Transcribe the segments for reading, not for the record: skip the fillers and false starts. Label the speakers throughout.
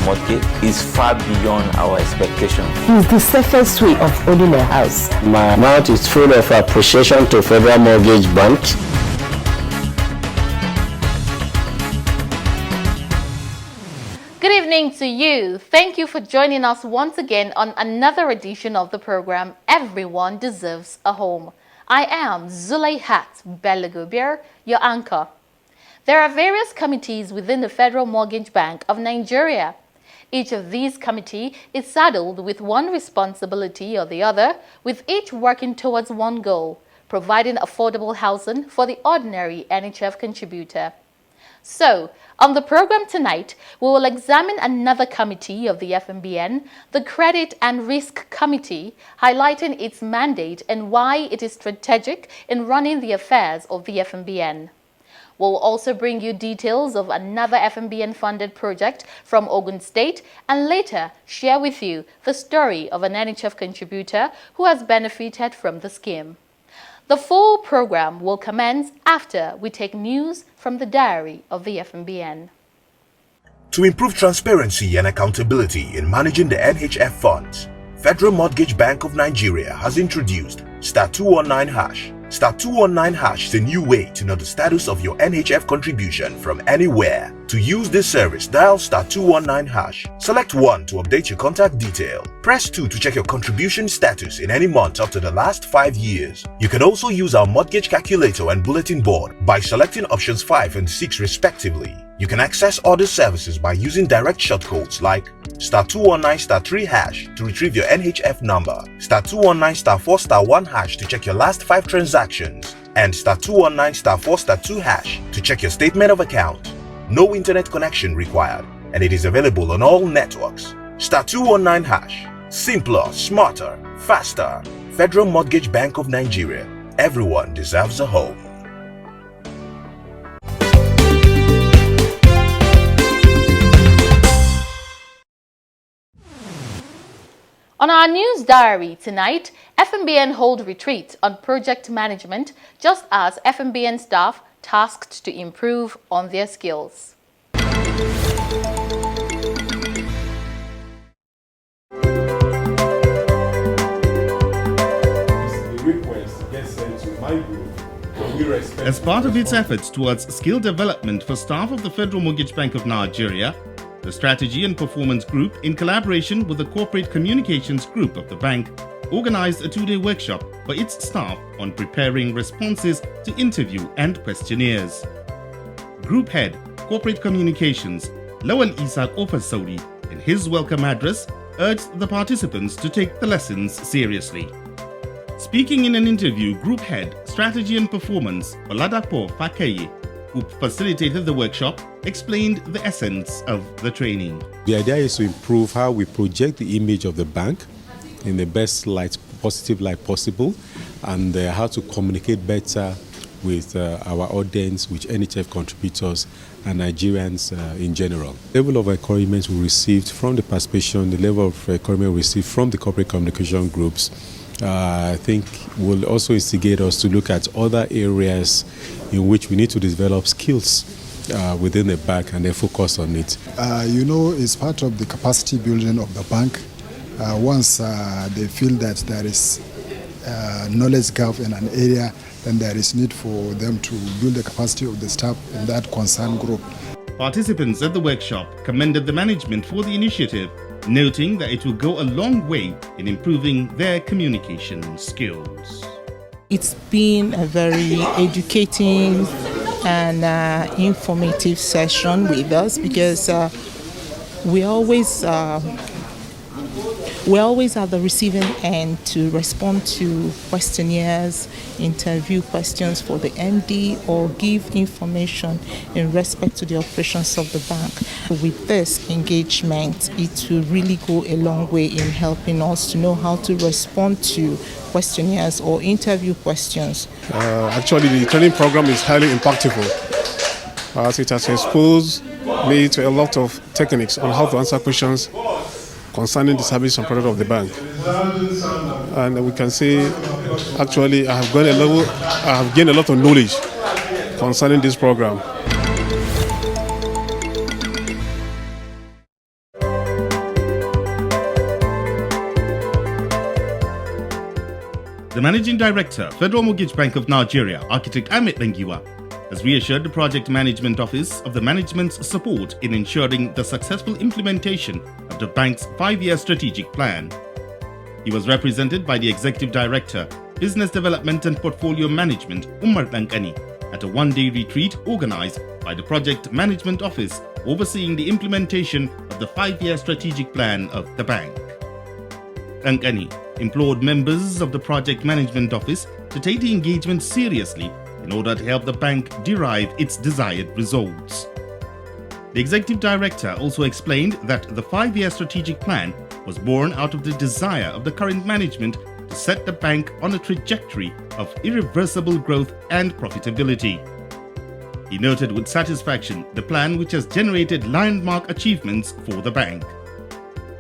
Speaker 1: mortgage is far beyond our expectation.
Speaker 2: It's the safest way of owning a house.
Speaker 3: My mouth is full of appreciation to Federal Mortgage Bank.
Speaker 4: Good evening to you. Thank you for joining us once again on another edition of the program, Everyone Deserves a Home. I am Zulaihat Belagobir, your anchor. There are various committees within the Federal Mortgage Bank of Nigeria. Each of these committees is saddled with one responsibility or the other, with each working towards one goal, providing affordable housing for the ordinary NHF contributor. So, on the program tonight, we will examine another committee of the FMBN, the Credit and Risk Committee, highlighting its mandate and why it is strategic in running the affairs of the FMBN. We'll also bring you details of another FMBN-funded project from Ogun State and later share with you the story of an NHF contributor who has benefited from the scheme. The full program will commence after we take news from the diary of the FMBN.
Speaker 5: To improve transparency and accountability in managing the NHF funds, Federal Mortgage Bank of Nigeria has introduced *219#. *219# is a new way to know the status of your NHF contribution from anywhere. To use this service, dial *219#. Select 1 to update your contact detail. Press 2 to check your contribution status in any month up to the last 5 years. You can also use our mortgage calculator and bulletin board by selecting options 5 and 6 respectively. You can access other services by using direct shortcodes like *219*3# to retrieve your NHF number, *219*4*1# to check your last 5 transactions, and *219*4*2# to check your statement of account. No internet connection required, and it is available on all networks. *219#. Simpler, smarter, faster. Federal Mortgage Bank of Nigeria. Everyone deserves a home.
Speaker 4: On our news diary tonight, FMBN hold retreat on project management just as FMBN staff tasked to improve on their skills.
Speaker 6: As part of its efforts towards skill development for staff of the Federal Mortgage Bank of Nigeria, the Strategy and Performance Group, in collaboration with the Corporate Communications Group of the bank, organized a 2-day workshop for its staff on preparing responses to interview and questionnaires. Group Head, Corporate Communications, Lawal Isaac Ofasauri, in his welcome address, urged the participants to take the lessons seriously. Speaking in an interview, Group Head, Strategy and Performance, Oladapo Fakeye, who facilitated the workshop, explained the essence of the training.
Speaker 7: The idea is to improve how we project the image of the bank in the best light, positive light possible, and how to communicate better with our audience, with NHF contributors and Nigerians in general. The level of encouragement we received from the participation, the level of encouragement we received from the corporate communication groups, I think will also instigate us to look at other areas in which we need to develop skills within the bank and then focus on it.
Speaker 8: It's part of the capacity building of the bank. Once they feel that there is knowledge gap in an area, then there is need for them to build the capacity of the staff in that concerned group.
Speaker 6: Participants at the workshop commended the management for the initiative, noting that it will go a long way in improving their communication skills.
Speaker 9: It's been a very educating and informative session with us because we're always at the receiving end to respond to questionnaires, interview questions for the MD, or give information in respect to the operations of the bank. With this engagement, it will really go a long way in helping us to know how to respond to questionnaires or interview questions.
Speaker 10: Actually, the training program is highly impactful as it has exposed me to a lot of techniques on how to answer questions concerning the service and product of the bank. And we can say, actually, I have gained a lot of knowledge concerning this program.
Speaker 6: The Managing Director, Federal Mortgage Bank of Nigeria, Architect Amit Lengiwa, has reassured the Project Management Office of the management's support in ensuring the successful implementation of the bank's 5-year strategic plan. He was represented by the Executive Director, Business Development and Portfolio Management, Umar Dankani, at a one-day retreat organized by the Project Management Office overseeing the implementation of the 5-year strategic plan of the bank. Dankani implored members of the Project Management Office to take the engagement seriously in order to help the bank derive its desired results. The Executive Director also explained that the 5-year strategic plan was born out of the desire of the current management to set the bank on a trajectory of irreversible growth and profitability. He noted with satisfaction the plan which has generated landmark achievements for the bank.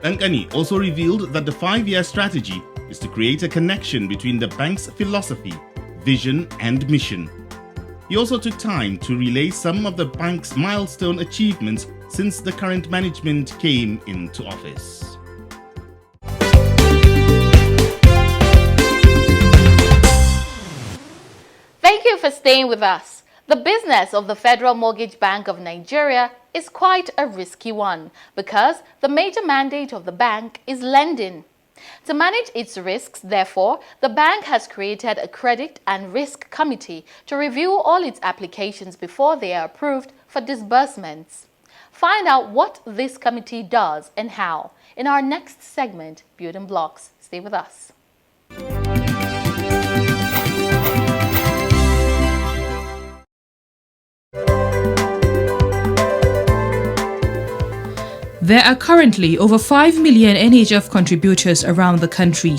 Speaker 6: Dankani also revealed that the 5-year strategy is to create a connection between the bank's philosophy, vision and mission. He also took time to relay some of the bank's milestone achievements since the current management came into office.
Speaker 4: Thank you for staying with us. The business of the Federal Mortgage Bank of Nigeria is quite a risky one because the major mandate of the bank is lending. To manage its risks, therefore, the bank has created a credit and risk committee to review all its applications before they are approved for disbursements. Find out what this committee does and how in our next segment, Building Blocks. Stay with us.
Speaker 11: There are currently over 5 million NHF contributors around the country.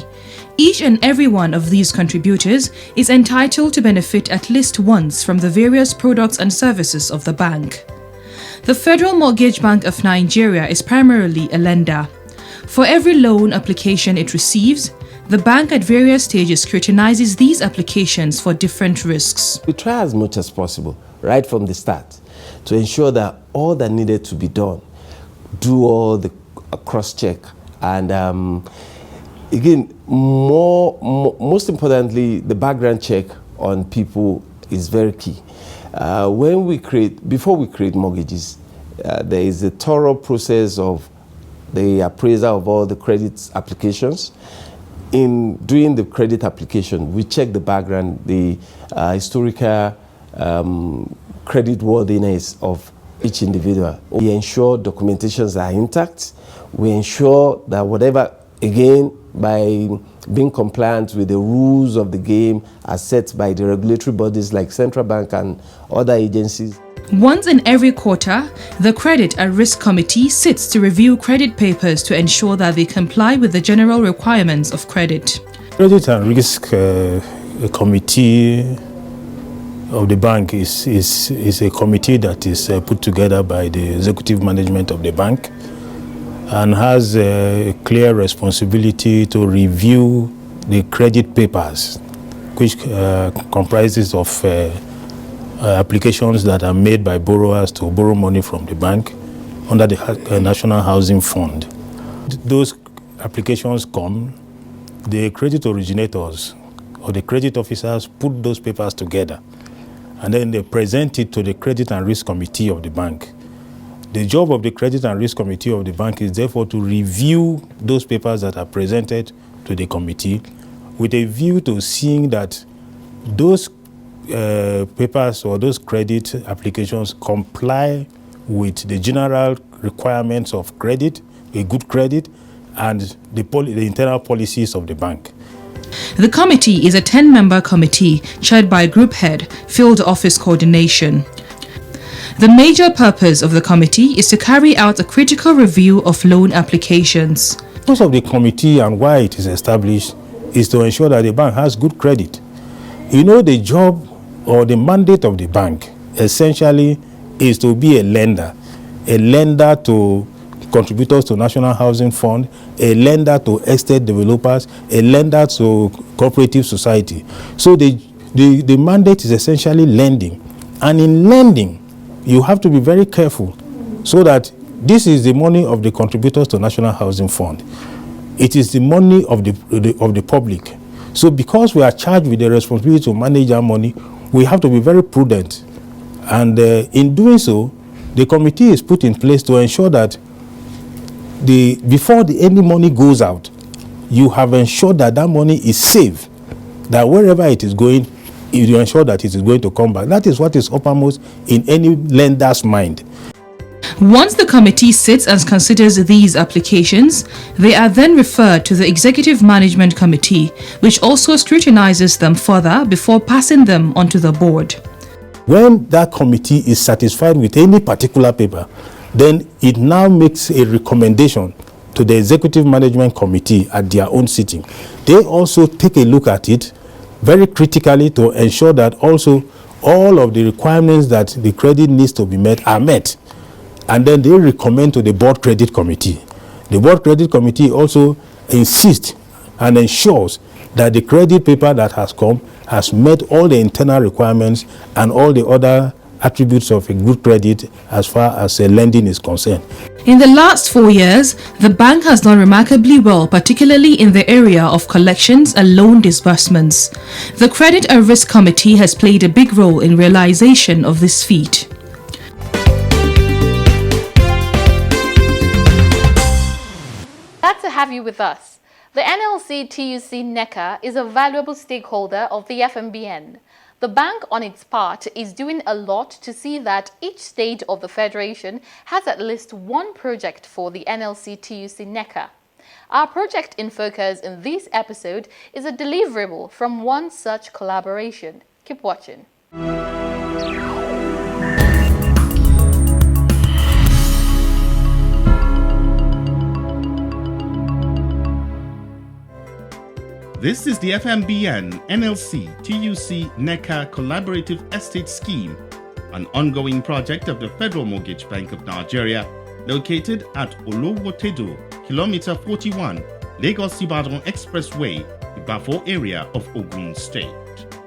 Speaker 11: Each and every one of these contributors is entitled to benefit at least once from the various products and services of the bank. The Federal Mortgage Bank of Nigeria is primarily a lender. For every loan application it receives, the bank at various stages scrutinizes these applications for different risks.
Speaker 12: We try as much as possible, right from the start, to ensure that all that needed to be done, do all the cross-check, and again, most importantly, the background check on people is very key. Before we create mortgages, there is a thorough process of the appraisal of all the credit applications. In doing the credit application, we check the background, the historical creditworthiness of each individual. We ensure documentations are intact. We ensure that whatever, again, by being compliant with the rules of the game as set by the regulatory bodies like Central Bank and other agencies.
Speaker 11: Once in every quarter, the Credit and Risk Committee sits to review credit papers to ensure that they comply with the general requirements of credit.
Speaker 13: Credit and Risk Committee of the bank is a committee that is put together by the executive management of the bank and has a clear responsibility to review the credit papers, which comprises of applications that are made by borrowers to borrow money from the bank under the National Housing Fund. Those applications come, the credit originators or the credit officers put those papers together, and then they present it to the Credit and Risk Committee of the bank. The job of the Credit and Risk Committee of the bank is therefore to review those papers that are presented to the committee with a view to seeing that those papers or those credit applications comply with the general requirements of credit, a good credit, and the internal policies of the bank.
Speaker 11: The committee is a 10-member committee chaired by Group Head, Field Office Coordination. The major purpose of the committee is to carry out a critical review of loan applications.
Speaker 13: The purpose of the committee and why it is established is to ensure that the bank has good credit. You know, the job or the mandate of the bank essentially is to be a lender to contributors to National Housing Fund, a lender to estate developers, a lender to cooperative society. So the mandate is essentially lending. And in lending, you have to be very careful so that this is the money of the contributors to National Housing Fund. It is the money of the public. So because we are charged with the responsibility to manage our money, we have to be very prudent. And in doing so, the committee is put in place to ensure that before any money goes out, you have ensured that that money is safe, that wherever it is going, you ensure that it is going to come back. That is what is uppermost in any lender's mind.
Speaker 11: Once the committee sits and considers these applications, they are then referred to the Executive Management Committee, which also scrutinizes them further before passing them onto the board.
Speaker 13: When that committee is satisfied with any particular paper, then it now makes a recommendation to the Executive Management Committee at their own sitting. They also take a look at it very critically to ensure that also all of the requirements that the credit needs to be met are met. And then they recommend to the Board Credit Committee. The Board Credit Committee also insists and ensures that the credit paper that has come has met all the internal requirements and all the other attributes of a good credit as far as lending is concerned.
Speaker 11: In the last 4 years, the bank has done remarkably well, particularly in the area of collections and loan disbursements. The Credit and Risk Committee has played a big role in realization of this feat.
Speaker 4: Glad to have you with us. The NLC TUC NECA is a valuable stakeholder of the FMBN. The bank, on its part, is doing a lot to see that each state of the Federation has at least one project for the NLC TUC NECA. Our project in focus in this episode is a deliverable from one such collaboration. Keep watching.
Speaker 6: This is the FMBN NLC TUC NECA Collaborative Estate Scheme, an ongoing project of the Federal Mortgage Bank of Nigeria, located at Olowotedo, Kilometer 41, Lagos-Ibadan Expressway, Ibafo area of Ogun State.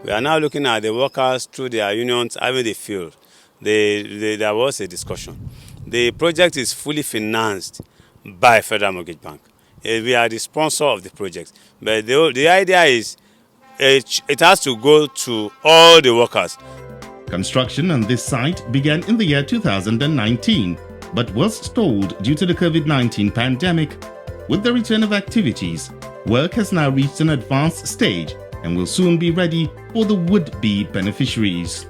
Speaker 14: We are now looking at the workers through their unions having the field. There was a discussion. The project is fully financed by Federal Mortgage Bank. We are the sponsor of the project, but the idea is it has to go to all the workers.
Speaker 6: Construction on this site began in the year 2019, but was stalled due to the COVID-19 pandemic. With the return of activities, work has now reached an advanced stage and will soon be ready for the would-be beneficiaries.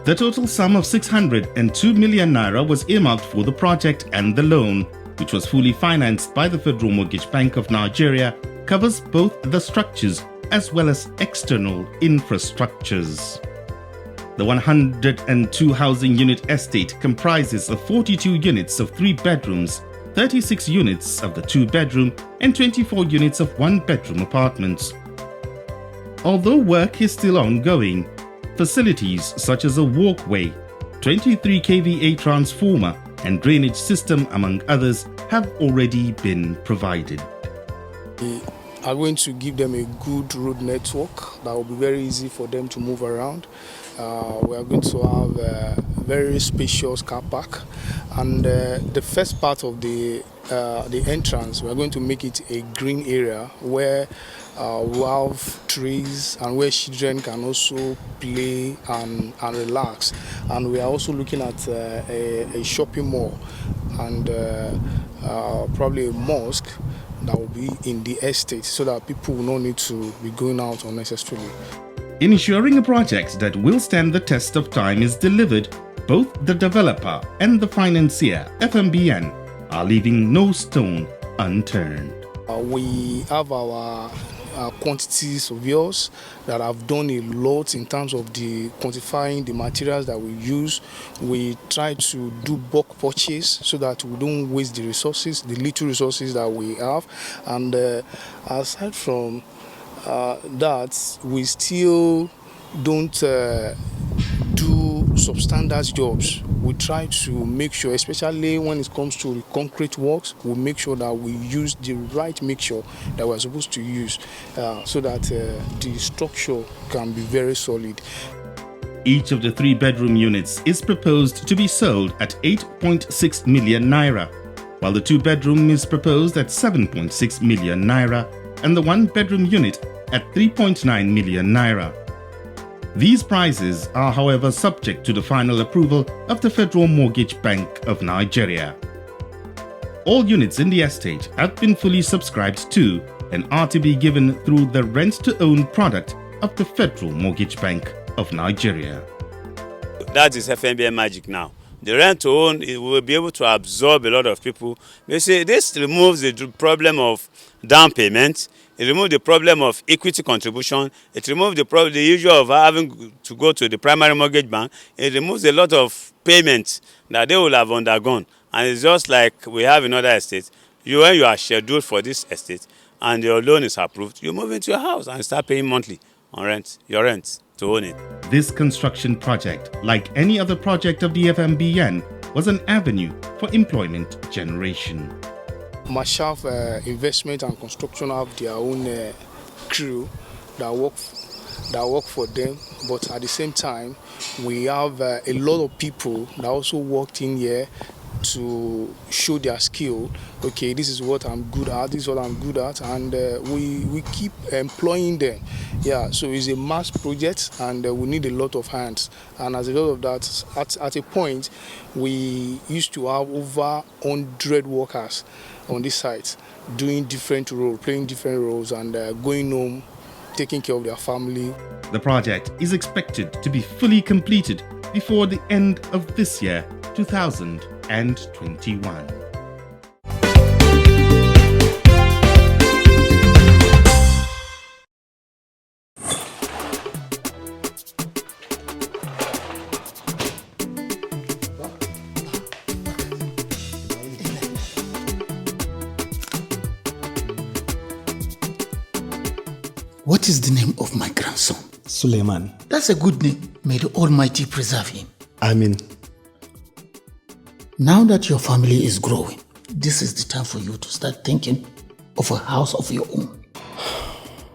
Speaker 6: The total sum of 602 million naira was earmarked for the project, and the loan, which was fully financed by the Federal Mortgage Bank of Nigeria, covers both the structures as well as external infrastructures. The 102 housing unit estate comprises of 42 units of 3 bedrooms, 36 units of the 2-bedroom, and 24 units of 1-bedroom apartments. Although work is still ongoing, facilities such as a walkway, 23 kVA transformer, and drainage system, among others, have already been provided.
Speaker 15: We are going to give them a good road network that will be very easy for them to move around. We are going to have a very spacious car park, and the first part of the entrance, we are going to make it a green area where we'll have trees and where children can also play and relax. And we are also looking at a shopping mall and probably a mosque that will be in the estate, so that people will not need to be going out unnecessarily.
Speaker 6: Ensuring a project that will stand the test of time is delivered, both the developer and the financier, FMBN, are leaving no stone unturned.
Speaker 15: We have our quantity surveyors that have done a lot in terms of the quantifying the materials that we use. We try to do bulk purchase so that we don't waste the resources, the little resources that we have. And aside from that, we still don't do substandard jobs. We try to make sure, especially when it comes to concrete works, we make sure that we use the right mixture that we're supposed to use so that the structure can be very solid.
Speaker 6: Each of the 3-bedroom units is proposed to be sold at 8.6 million naira, while the 2-bedroom is proposed at 7.6 million naira, and the 1-bedroom unit at 3.9 million naira. These prizes are, however, subject to the final approval of the Federal Mortgage Bank of Nigeria. All units in the estate have been fully subscribed to and are to be given through the rent-to-own product of the Federal Mortgage Bank of Nigeria.
Speaker 14: That is FMBN magic now. The rent-to-own will be able to absorb a lot of people. They say this removes the problem of down payment. It removes the problem of equity contribution. It removes the issue of having to go to the primary mortgage bank. It removes a lot of payments that they will have undergone. And it's just like we have in other estates. When you are scheduled for this estate and your loan is approved, you move into your house and start paying monthly on rent, your rent, to own it.
Speaker 6: This construction project, like any other project of the FMBN, was an avenue for employment generation.
Speaker 15: Mashaf Investment and Construction have their own crew that work for them, but at the same time, we have a lot of people that also worked in here to show their skill. Okay, this is what I'm good at, this is what I'm good at, and we keep employing them. Yeah, so it's a mass project and we need a lot of hands. And as a result of that, at a point, we used to have over 100 workers on this site doing different roles, playing different roles, and going home, taking care of their family.
Speaker 6: The project is expected to be fully completed before the end of this year, 2021.
Speaker 16: What is the name of my grandson?
Speaker 17: Suleiman.
Speaker 16: That's a good name. May the Almighty preserve him.
Speaker 17: Amen.
Speaker 16: Now that your family is growing, this is the time for you to start thinking of a house of your own.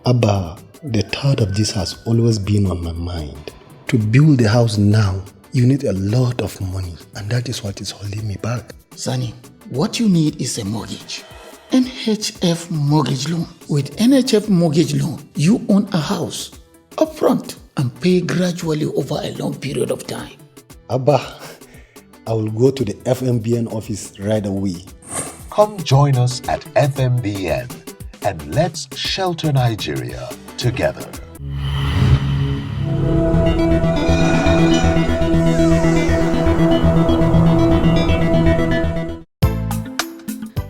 Speaker 17: Abba, the thought of this has always been on my mind. To build a house now, you need a lot of money, and that is what is holding me back.
Speaker 16: Sonny, what you need is a mortgage. NHF mortgage loan. With NHF mortgage loan, you own a house upfront and pay gradually over a long period of time.
Speaker 17: Abba, I will go to the FMBN office right away.
Speaker 18: Come join us at FMBN and let's shelter Nigeria together.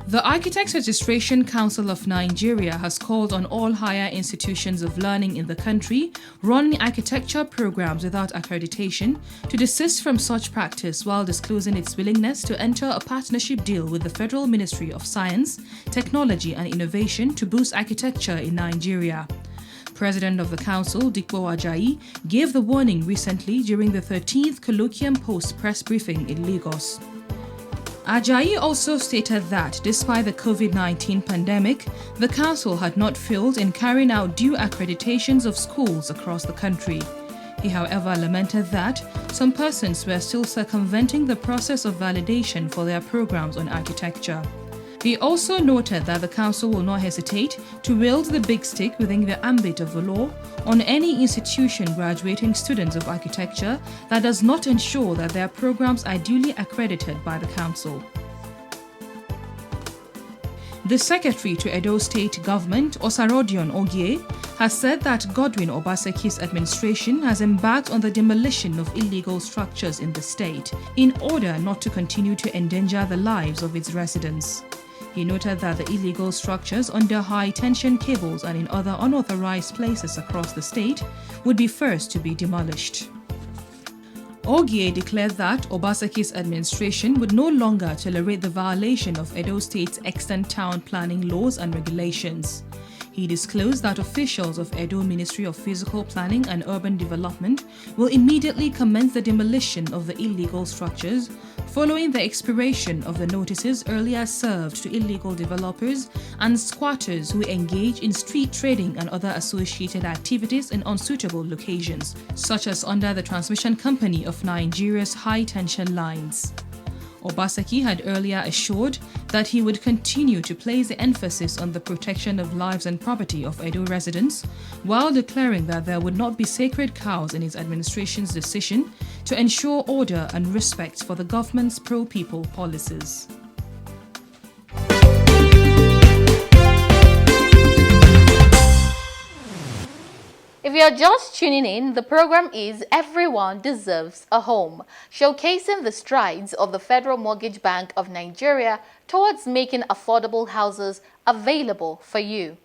Speaker 11: The Architects Registration Council of Nigeria has called on all higher institutions of learning in the country running architecture programs without accreditation to desist from such practice while disclosing its willingness to enter a partnership deal with the Federal Ministry of Science, Technology and Innovation to boost architecture in Nigeria. President of the Council, Dikpo Ajayi, gave the warning recently during the 13th Colloquium Post press briefing in Lagos. Ajayi also stated that, despite the COVID-19 pandemic, the Council had not failed in carrying out due accreditations of schools across the country. He, however, lamented that some persons were still circumventing the process of validation for their programs on architecture. He also noted that the Council will not hesitate to wield the big stick within the ambit of the law on any institution graduating students of architecture that does not ensure that their programs are duly accredited by the Council. The Secretary to Edo State Government, Osarodion Ogie, has said that Godwin Obaseki's administration has embarked on the demolition of illegal structures in the state in order not to continue to endanger the lives of its residents. He noted that the illegal structures under high-tension cables and in other unauthorized places across the state would be first to be demolished. Ogie declared that Obaseki's administration would no longer tolerate the violation of Edo State's extant town planning laws and regulations. He disclosed that officials of Edo Ministry of Physical Planning and Urban Development will immediately commence the demolition of the illegal structures following the expiration of the notices earlier served to illegal developers and squatters who engage in street trading and other associated activities in unsuitable locations, such as under the Transmission Company of Nigeria's high-tension lines. Obaseki had earlier assured that he would continue to place the emphasis on the protection of lives and property of Edo residents, while declaring that there would not be sacred cows in his administration's decision to ensure order and respect for the government's pro-people policies.
Speaker 4: If you're just tuning in, the program is Everyone Deserves a Home, showcasing the strides of the Federal Mortgage Bank of Nigeria towards making affordable houses available for you.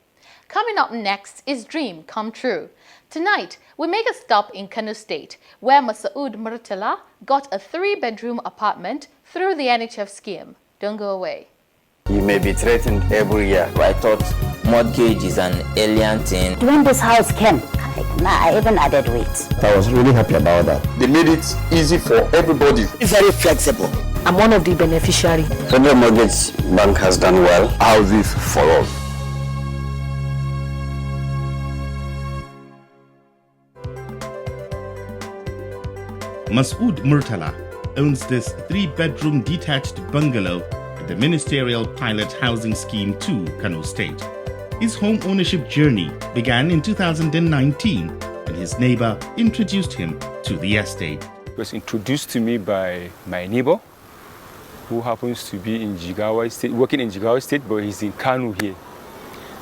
Speaker 4: Coming up next is Dream Come True. Tonight, we make a stop in Kano State, where Masoud Murtala got a 3-bedroom apartment through the NHF scheme. Don't go away.
Speaker 1: You may be threatened every year. I thought mortgage is an alien thing.
Speaker 2: When this house came, I even added weight.
Speaker 3: I was really happy about that.
Speaker 19: They made it easy for everybody.
Speaker 2: It's very flexible. I'm one of the beneficiaries.
Speaker 3: Federal Mortgage Bank has done well.
Speaker 19: Houses for all.
Speaker 6: Masoud Murtala owns this 3-bedroom detached bungalow at the Ministerial Pilot Housing Scheme 2, Kano State. His home ownership journey began in 2019 when his neighbor introduced him to the estate.
Speaker 20: It was introduced to me by my neighbor, who happens to be in Jigawa State, working in Jigawa State, but he's in Kano here.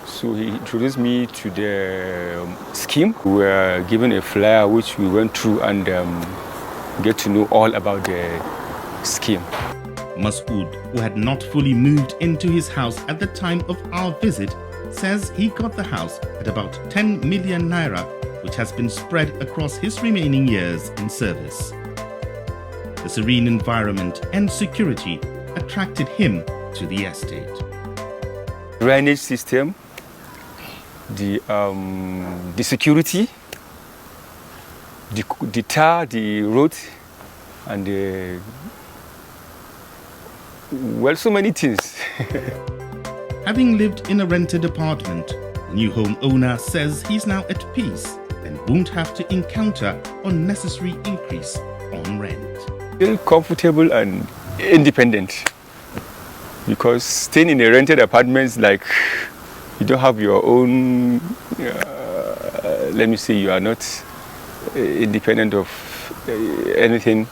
Speaker 20: So he introduced me to the scheme. We were given a flyer which we went through and get to know all about the scheme.
Speaker 6: Masoud, who had not fully moved into his house at the time of our visit, says he got the house at about 10 million naira, which has been spread across his remaining years in service. The serene environment and security attracted him to the estate.
Speaker 20: Drainage system, the security, the tar, the road, and well, so many things.
Speaker 6: Having lived in a rented apartment, the new homeowner says he's now at peace and won't have to encounter unnecessary increase on rent.
Speaker 20: Feel comfortable and independent, because staying in a rented apartment is like you don't have your own, let me say, you are not independent of anything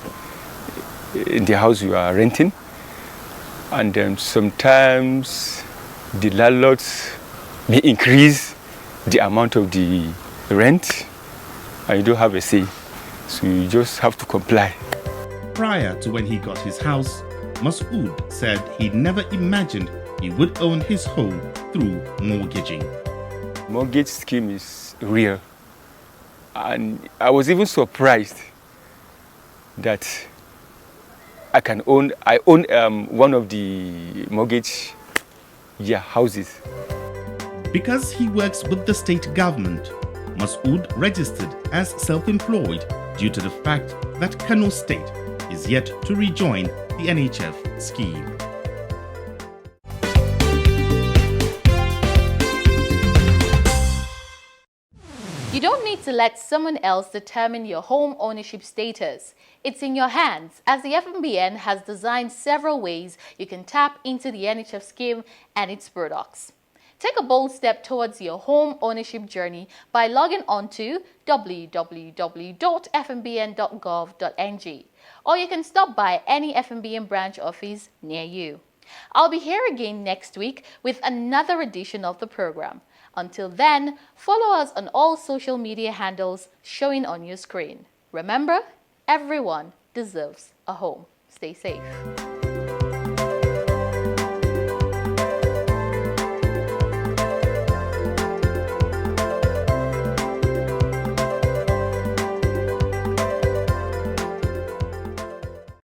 Speaker 20: in the house you are renting. And then sometimes the landlords may increase the amount of the rent and you don't have a say, so you just have to comply.
Speaker 6: Prior to when he got his house, Masoud said he never imagined he would own his home through mortgaging.
Speaker 20: Mortgage scheme is real, and I was even surprised that I own one of the mortgage houses.
Speaker 6: Because he works with the state government, Masoud registered as self-employed due to the fact that Kano State is yet to rejoin the NHF scheme.
Speaker 4: You don't need to let someone else determine your home ownership status. It's in your hands, as the FMBN has designed several ways you can tap into the NHF scheme and its products. Take a bold step towards your home ownership journey by logging on to www.fmbn.gov.ng, or you can stop by any FMBN branch office near you. I'll be here again next week with another edition of the program. Until then, follow us on all social media handles showing on your screen. Remember, everyone deserves a home. Stay safe.